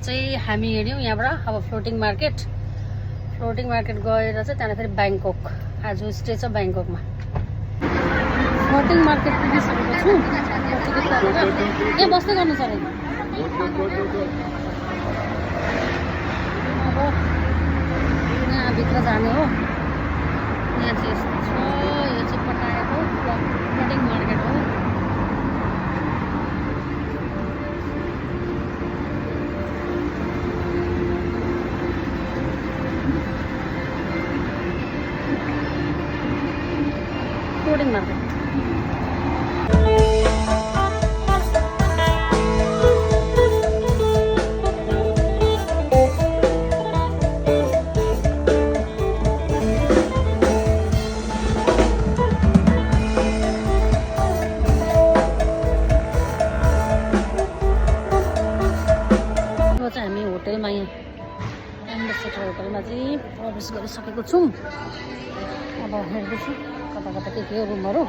चाहिँ हामी हिँड्यौँ यहाँबाट अब फ्लोटिङ मार्केट गएर चाहिँ त्यहाँदेखि फेरि ब्याङ्कक। आज स्टे छ ब्याङ्ककमा। फ्लोटिङ मार्केट पुगिसकेको छु। यहाँ बस्दै गर्नु छ अरे। अब यहाँभित्र जाने हो। यहाँ चाहिँ यस्तो छ, यो चाहिँ पटाएको फ्लोटिङ मार्केट हो। फ्लोटिङ मार्केट हामी होटलमा यहाँ एम्बेसेडर होटलमा चाहिँ प्रवेश गरिसकेको छौँ। अब हेर्दैछु कता कता के हो रुमहरू।